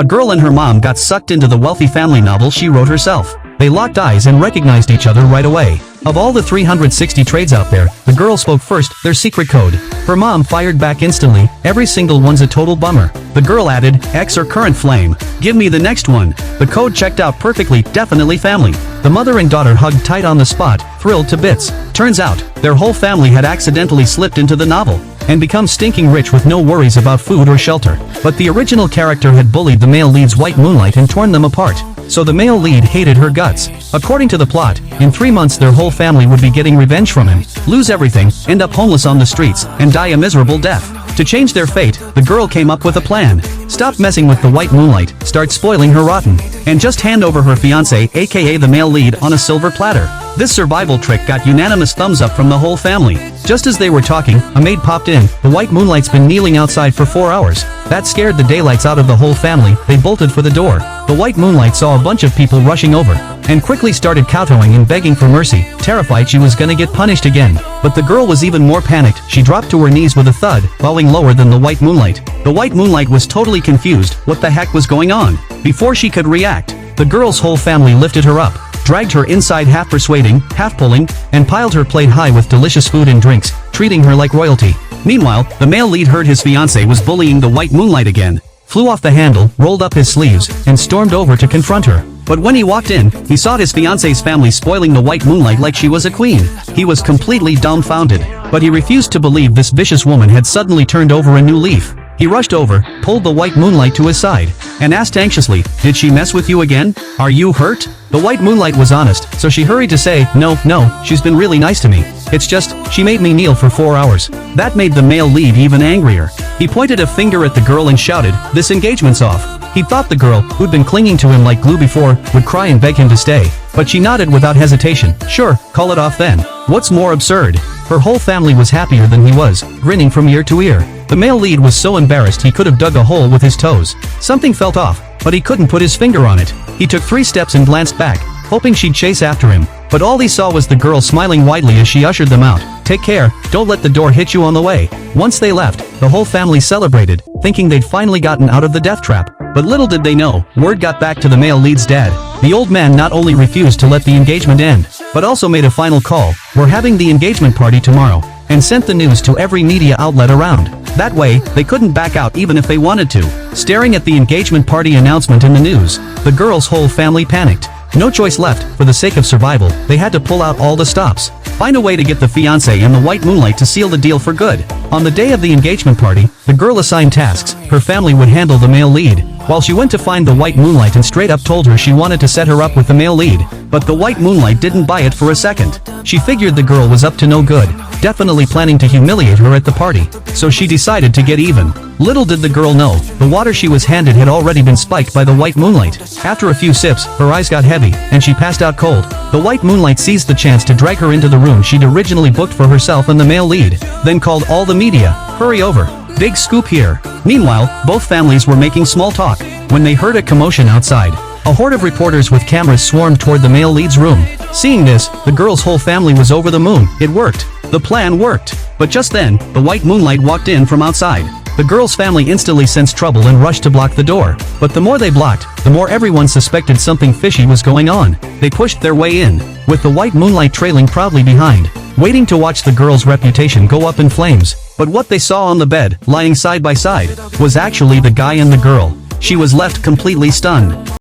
A girl and her mom got sucked into the wealthy family novel she wrote herself. They locked eyes and recognized each other right away. Of all the 360 trades out there, the girl spoke first, their secret code. Her mom fired back instantly, every single one's a total bummer. The girl added, X or current flame. Give me the next one. The code checked out perfectly, definitely family. The mother and daughter hugged tight on the spot, thrilled to bits. Turns out, their whole family had accidentally slipped into the novel and become stinking rich with no worries about food or shelter. But the original character had bullied the male lead's white moonlight and torn them apart. So the male lead hated her guts. According to the plot, in 3 months their whole family would be getting revenge from him, lose everything, end up homeless on the streets, and die a miserable death. To change their fate, the girl came up with a plan. Stop messing with the white moonlight, start spoiling her rotten, and just hand over her fiancé, aka the male lead, on a silver platter. This survival trick got unanimous thumbs up from the whole family. Just as they were talking, a maid popped in. The white moonlight's been kneeling outside for 4 hours. That scared the daylights out of the whole family. They bolted for the door. The white moonlight saw a bunch of people rushing over and quickly started kowtowing and begging for mercy, terrified she was gonna get punished again. But the girl was even more panicked. She dropped to her knees with a thud, bowing lower than the white moonlight. The white moonlight was totally confused. What the heck was going on? Before she could react, the girl's whole family lifted her up, dragged her inside, half persuading, half pulling, and piled her plate high with delicious food and drinks, treating her like royalty. Meanwhile, the male lead heard his fiancé was bullying the white moonlight again, flew off the handle, rolled up his sleeves, and stormed over to confront her. But when he walked in, he saw his fiancé's family spoiling the white moonlight like she was a queen. He was completely dumbfounded, but he refused to believe this vicious woman had suddenly turned over a new leaf. He rushed over, pulled the white moonlight to his side, and asked anxiously, "Did she mess with you again? Are you hurt?" The white moonlight was honest, so she hurried to say, No, she's been really nice to me. It's just, she made me kneel for 4 hours. That made the male lead even angrier. He pointed a finger at the girl and shouted, "This engagement's off." He thought the girl, who'd been clinging to him like glue before, would cry and beg him to stay. But she nodded without hesitation. Sure, call it off then. What's more absurd? Her whole family was happier than he was, grinning from ear to ear. The male lead was so embarrassed he could have dug a hole with his toes. Something felt off, but he couldn't put his finger on it. He took 3 steps and glanced back, hoping she'd chase after him. But all he saw was the girl smiling widely as she ushered them out. Take care, don't let the door hit you on the way. Once they left, the whole family celebrated, thinking they'd finally gotten out of the death trap. But little did they know, word got back to the male lead's dad. The old man not only refused to let the engagement end, but also made a final call. We're having the engagement party tomorrow, and sent the news to every media outlet around. That way, they couldn't back out even if they wanted to. Staring at the engagement party announcement in the news, the girl's whole family panicked. No choice left, for the sake of survival, they had to pull out all the stops. Find a way to get the fiancé and the white moonlight to seal the deal for good. On the day of the engagement party, the girl assigned tasks. Her family would handle the male lead, while she went to find the white moonlight and straight up told her she wanted to set her up with the male lead. But the white moonlight didn't buy it for a second. She figured the girl was up to no good, definitely planning to humiliate her at the party. So she decided to get even. Little did the girl know, the water she was handed had already been spiked by the white moonlight. After a few sips, her eyes got heavy, and she passed out cold. The white moonlight seized the chance to drag her into the room she'd originally booked for herself and the male lead, then called all the media. Hurry over. Big scoop here. Meanwhile, both families were making small talk when they heard a commotion outside. A horde of reporters with cameras swarmed toward the male lead's room. Seeing this, the girl's whole family was over the moon. It worked. The plan worked. But just then, the white moonlight walked in from outside. The girl's family instantly sensed trouble and rushed to block the door. But the more they blocked, the more everyone suspected something fishy was going on. They pushed their way in, with the white moonlight trailing proudly behind, waiting to watch the girl's reputation go up in flames. But what they saw on the bed, lying side by side, was actually the guy and the girl. She was left completely stunned.